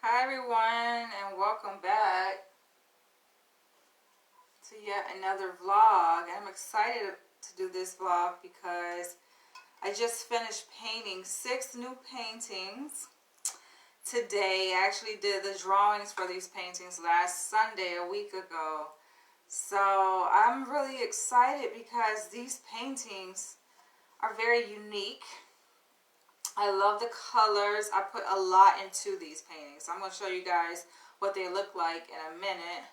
Hi everyone, and welcome back to yet another vlog. I'm excited to do this vlog because I just finished painting 6 new paintings today. I actually did the drawings for these paintings last Sunday, a week ago. So I'm really excited because these paintings are very unique. I love the colors. I put a lot into these paintings. I'm going to show you guys what they look like in a minute.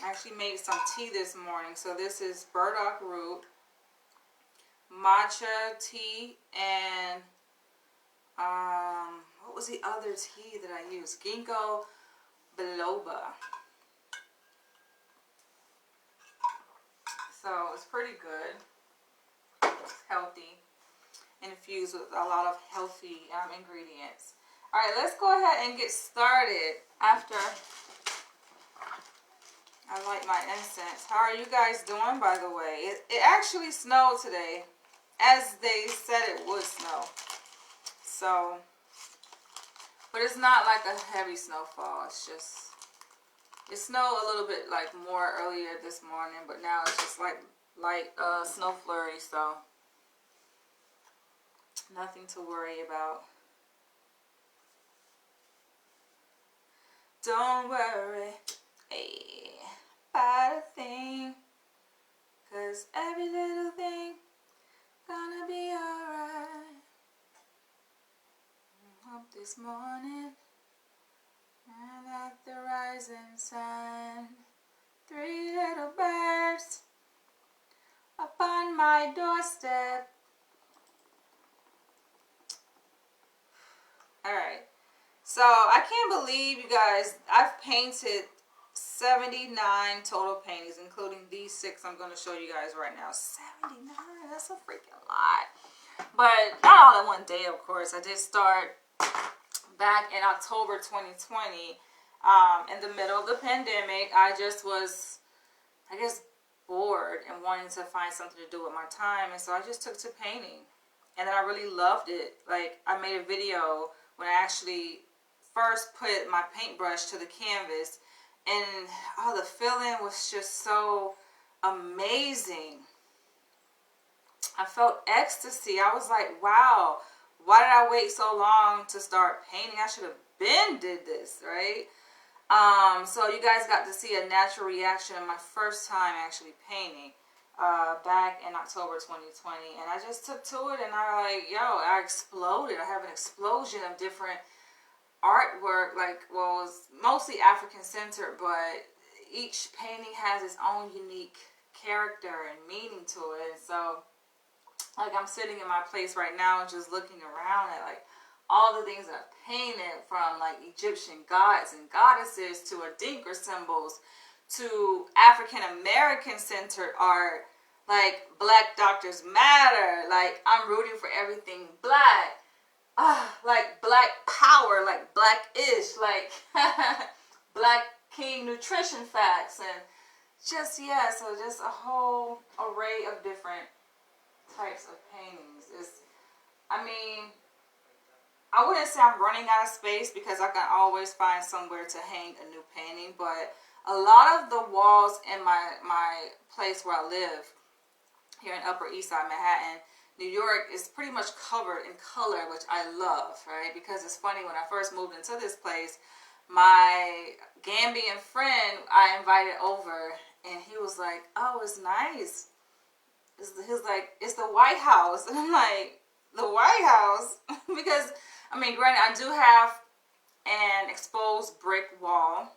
I actually made some tea this morning. So this is burdock root, matcha tea, and what was the other tea that I used? Ginkgo biloba. So it's pretty good. It's healthy, infused with a lot of healthy ingredients. All right, let's go ahead and get started after I light my incense. How are you guys doing, by the way? It actually snowed today, as they said it would snow. So, but it's not like a heavy snowfall. It's just, it snowed a little bit like more earlier this morning, but now it's just like light snow flurry. So, nothing to worry about. Don't worry, hey, about a thing, 'cause every little thing gonna be alright. Up this morning, and at the rising sun, 3 little birds upon my doorstep. Alright, so I can't believe, you guys, I've painted 79 total paintings, including these 6 I'm going to show you guys right now. 79, that's a freaking lot. But not all in one day, of course. I did start back in October 2020, in the middle of the pandemic. I just was, I guess, bored and wanting to find something to do with my time, and so I just took to painting, and then I really loved it. Like, I made a video when I actually first put my paintbrush to the canvas, and the feeling was just so amazing. I felt ecstasy. I was like, wow, why did I wait so long to start painting? I should have been did this, right? So you guys got to see a natural reaction of my first time actually painting back in October 2020. And I just took to it, and I exploded. I have an explosion of different artwork. Like, well, it's mostly African centered, but each painting has its own unique character and meaning to it. And so, like, I'm sitting in my place right now and just looking around at like all the things that I've painted, from like Egyptian gods and goddesses to Adinkra symbols to African American centered art, like Black Doctors Matter. Like, I'm rooting for everything black. Like Black Power, like Black-ish, like Black King nutrition facts, and just, yeah, so just a whole array of different types of paintings. I wouldn't say I'm running out of space, because I can always find somewhere to hang a new painting, but a lot of the walls in my place where I live here in Upper East Side Manhattan, New York, is pretty much covered in color, which I love, right? Because it's funny, when I first moved into this place, my Gambian friend I invited over, and he was like, oh, it's nice. He's like, it's the White House. And I'm like, the White House? Because, granted, I do have an exposed brick wall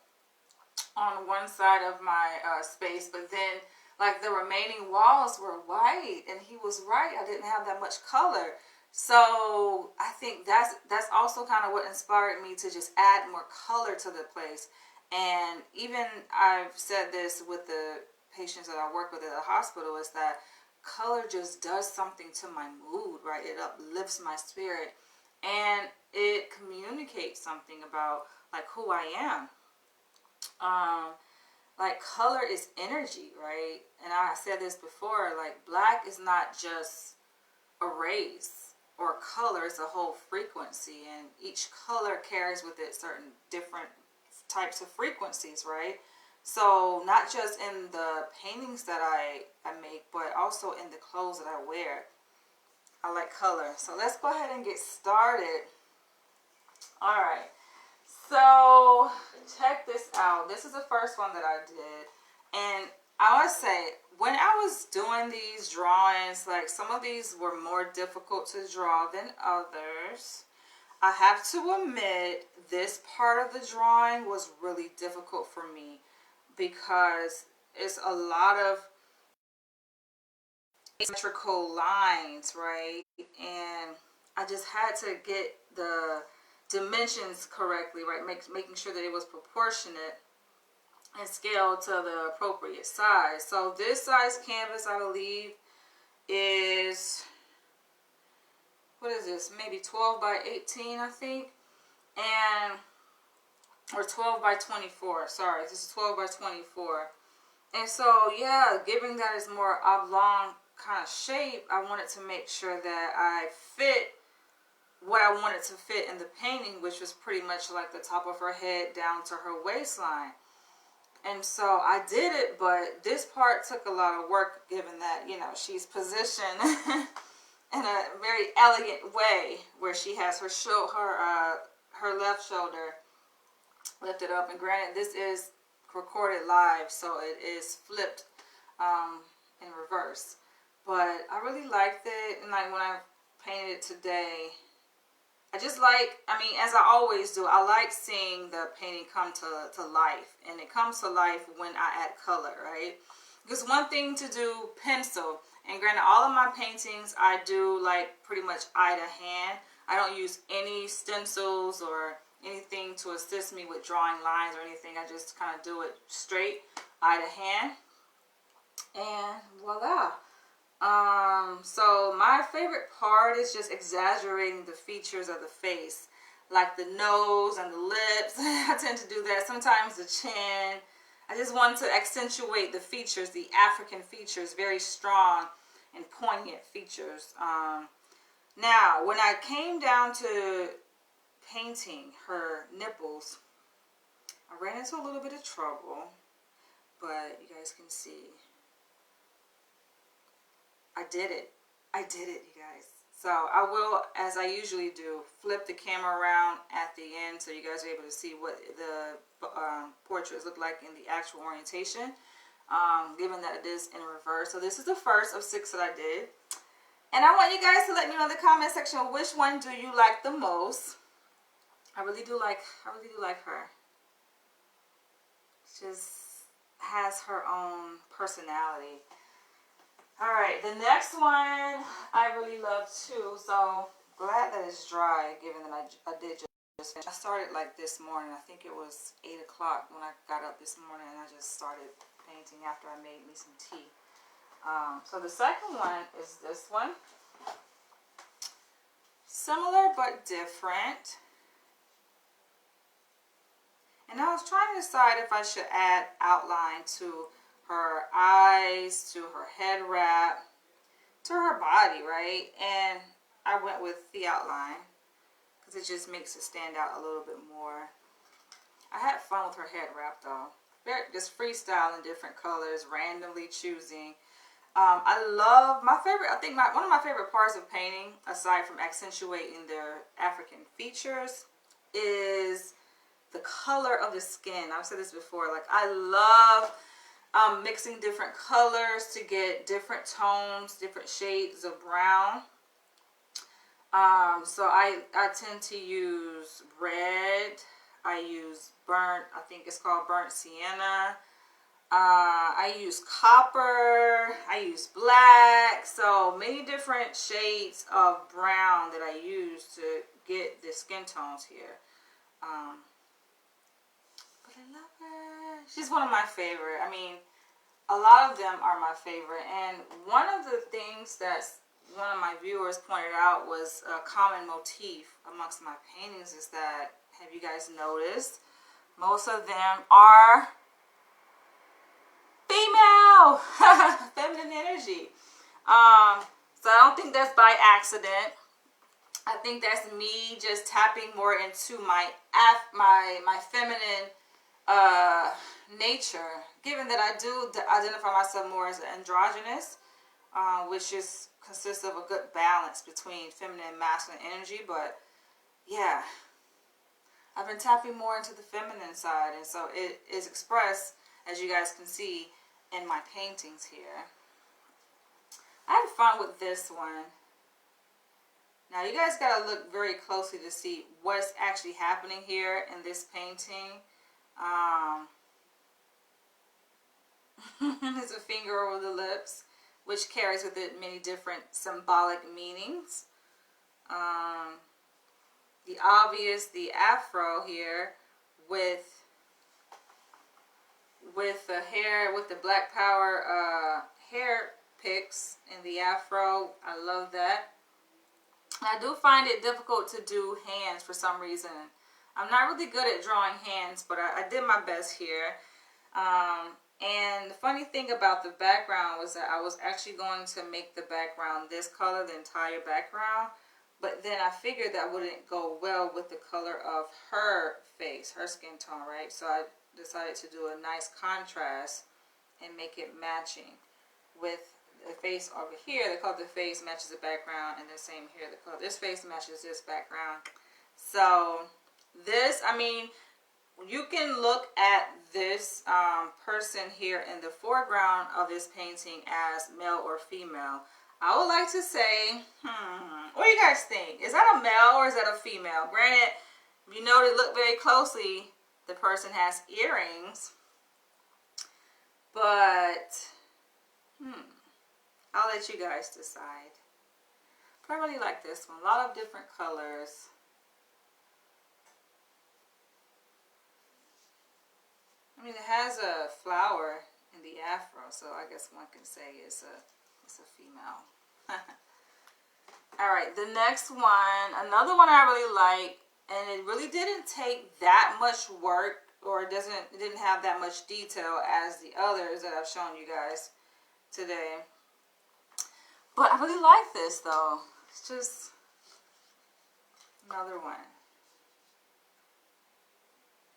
on one side of my space, but then, like, the remaining walls were white, and he was right. I didn't have that much color. So I think that's also kind of what inspired me to just add more color to the place. And even I've said this with the patients that I work with at the hospital, is that color just does something to my mood, right? It uplifts my spirit, and it communicates something about like who I am. Like, color is energy, right? And I said this before, like, black is not just a race. or color is a whole frequency, and each color carries with it certain different types of frequencies, right? So not just in the paintings that I make, but also in the clothes that I wear. I like color. So let's go ahead and get started. All right. So check this out. This is the first one that I did. And I want to say, when I was doing these drawings, like some of these were more difficult to draw than others. I have to admit, this part of the drawing was really difficult for me because it's a lot of asymmetrical lines, right? And I just had to get the dimensions correctly, right? Making sure that it was proportionate and scaled to the appropriate size. So this size canvas, I believe, is, what is this? Maybe 12 by 18, I think. And, or 12 by 24. Sorry, this is 12 by 24. And so, yeah, given that it's more oblong kind of shape, I wanted to make sure that I fit what I wanted to fit in the painting, which was pretty much like the top of her head down to her waistline. And so I did it, but this part took a lot of work, given that, you know, she's positioned in a very elegant way, where she has her her left shoulder lifted up. And granted, this is recorded live, so it is flipped in reverse. But I really liked it, and like when I painted it today, I just like, I mean, as I always do, I like seeing the painting come to life. And it comes to life when I add color, right? Because one thing to do pencil, and granted, all of my paintings I do like pretty much eye to hand. I don't use any stencils or anything to assist me with drawing lines or anything. I just kind of do it straight, eye to hand. And voila. So my favorite part is just exaggerating the features of the face, like the nose and the lips. I tend to do that. Sometimes the chin. I just want to accentuate the features, the African features, very strong and poignant features. Now, when I came down to painting her nipples, I ran into a little bit of trouble, but you guys can see. I did it, you guys. So I will, as I usually do, flip the camera around at the end so you guys are able to see what the portraits look like in the actual orientation, given that it is in reverse. So this is the first of 6 that I did. And I want you guys to let me know in the comment section, which one do you like the most? I really do like her. She just has her own personality. Alright, the next one I really love too, so glad that it's dry, given that I did just finish. I started like this morning. I think it was 8 o'clock when I got up this morning, and I just started painting after I made me some tea. So the second one is this one. Similar but different. And I was trying to decide if I should add outline to her eyes, to her head wrap, to her body, right? And I went with the outline because it just makes it stand out a little bit more. I had fun with her head wrap though. Just freestyling different colors, randomly choosing. I love my favorite. I think one of my favorite parts of painting, aside from accentuating their African features, is the color of the skin. I've said this before. Like, I love mixing different colors to get different tones, different shades of brown. So I tend to use red. I use burnt, I think it's called burnt sienna. I use copper. I use black. So many different shades of brown that I use to get the skin tones here. But I love her. She's one of my favorite. I mean, a lot of them are my favorite. And one of the things that one of my viewers pointed out was a common motif amongst my paintings is that, have you guys noticed, most of them are female. Feminine energy. So I don't think that's by accident. I think that's me just tapping more into my feminine nature, given that I do identify myself more as androgynous, which is consists of a good balance between feminine and masculine energy. But yeah, I've been tapping more into the feminine side, and so it is expressed, as you guys can see, in my paintings here. I had fun with this one. Now you guys gotta look very closely to see what's actually happening here in this painting. There's a finger over the lips, which carries with it many different symbolic meanings. The obvious, the afro here with the hair, with the Black Power hair picks in the afro. I love that. I do find it difficult to do hands for some reason. I'm not really good at drawing hands, but I did my best here. And the funny thing about the background was that I was actually going to make the background this color, the entire background. But then I figured that wouldn't go well with the color of her face, her skin tone, right? So I decided to do a nice contrast and make it matching with the face over here. The color of the face matches the background, and the same here. The color of this face matches this background. So this, I mean, you can look at this person here in the foreground of this painting as male or female. I would like to say, what do you guys think? Is that a male or is that a female? Granted, if you know to look very closely, the person has earrings. But, I'll let you guys decide. But I really like this one. A lot of different colors. I mean, it has a flower in the afro, so I guess one can say it's a female. All right, the next one, another one I really like, and it really didn't take that much work, or it didn't have that much detail as the others that I've shown you guys today. But I really like this though. It's just another one.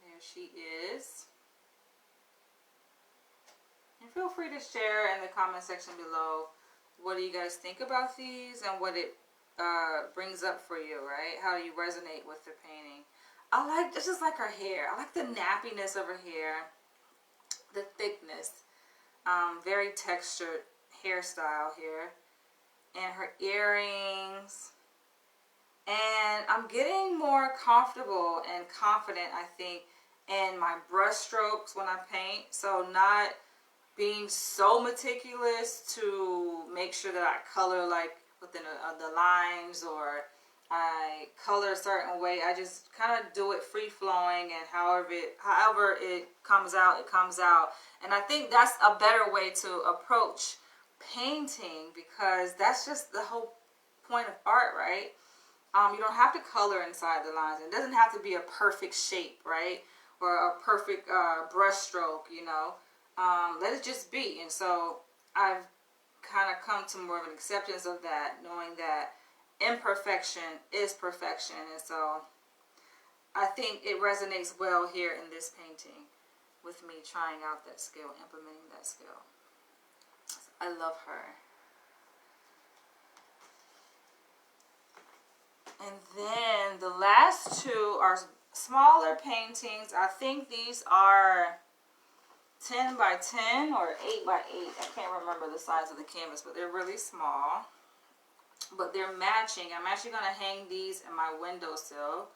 There she is. And feel free to share in the comment section below, what do you guys think about these and what it brings up for you, right? How do you resonate with the painting? I like, it's just like her hair. I like the nappiness of her hair, the thickness, very textured hairstyle here, and her earrings. And I'm getting more comfortable and confident, I think, in my brush strokes when I paint. So not being so meticulous to make sure that I color like within the lines, or I color a certain way. I just kind of do it free flowing, and however it comes out, it comes out. And I think that's a better way to approach painting, because that's just the whole point of art, right? You don't have to color inside the lines. It doesn't have to be a perfect shape, right? Or a perfect brush stroke, you know. Let it just be. And so I've kind of come to more of an acceptance of that, knowing that imperfection is perfection. And so I think it resonates well here in this painting with me trying out that skill, implementing that skill. I love her. And then the last two are smaller paintings. I think these are 10 by 10 or 8 by 8. I can't remember the size of the canvas, but they're really small. But they're matching. I'm actually going to hang these in my windowsill.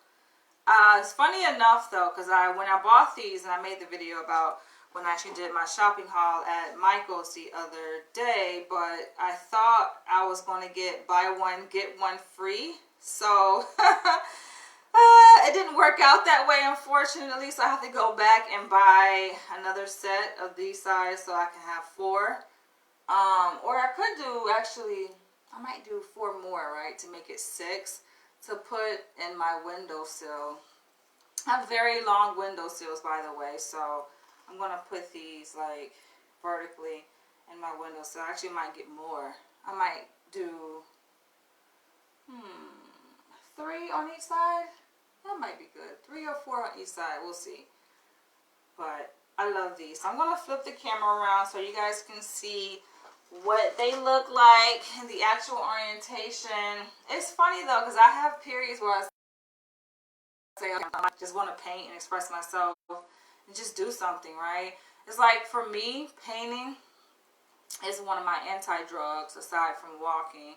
It's funny enough though, because when I bought these, and I made the video about when I actually did my shopping haul at Michael's the other day, but I thought I was going to get buy one, get one free. So it didn't work out that way, unfortunately. So I have to go back and buy another set of these size so I can have 4. Or I could do, actually, I might do 4 more, right, to make it 6 to put in my windowsill. I have very long windowsills, by the way, so I'm going to put these like vertically in my windowsill. I actually might get more. I might do on each side. That might be good. 3 or 4 on each side. We'll see. But I love these. So I'm going to flip the camera around so you guys can see what they look like in the actual orientation. It's funny though, because I have periods where I say I just want to paint and express myself and just do something, right? It's like for me, painting is one of my anti-drugs aside from walking,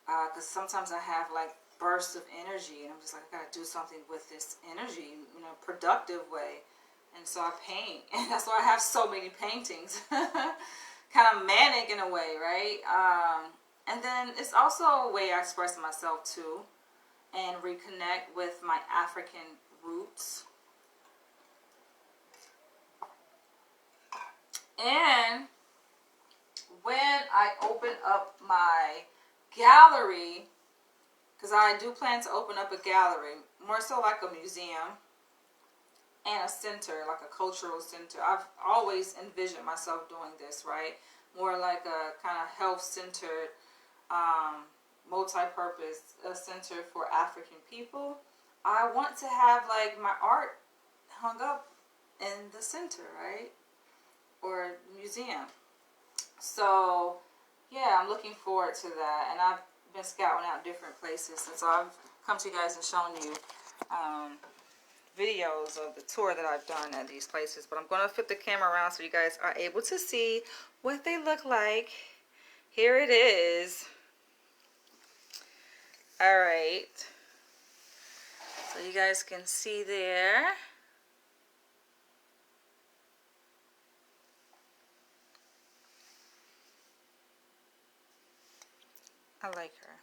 because sometimes I have like bursts of energy and I'm just like, I gotta do something with this energy in a productive way. And so I paint, and that's why I have so many paintings. Kind of manic in a way, right? And then it's also a way I express myself too and reconnect with my African roots. And when I open up my gallery, because I do plan to open up a gallery, more so like a museum and a center, like a cultural center. I've always envisioned myself doing this, right? More like a kind of health-centered, multi-purpose center for African people. I want to have like my art hung up in the center, right? Or museum. So yeah, I'm looking forward to that. And I've been scouting out different places, and so I've come to you guys and shown you videos of the tour that I've done at these places. But I'm going to flip the camera around so you guys are able to see what they look like. Here it is. All right. So you guys can see there. I like her.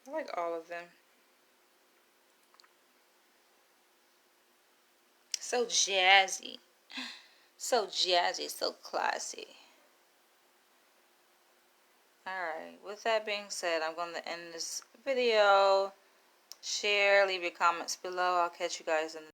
I like all of them. So jazzy. So jazzy, so classy. Alright, with that being said, I'm going to end this video. Share, leave your comments below. I'll catch you guys in the